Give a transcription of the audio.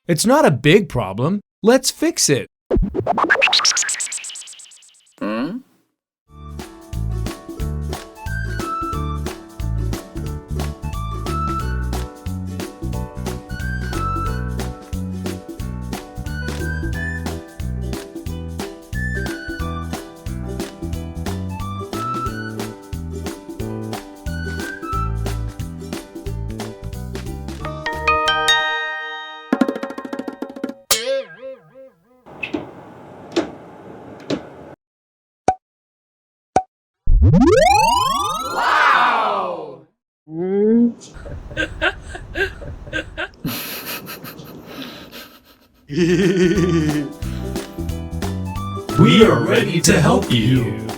It's not a big problem. Let's fix it. Wow! We are ready to help you.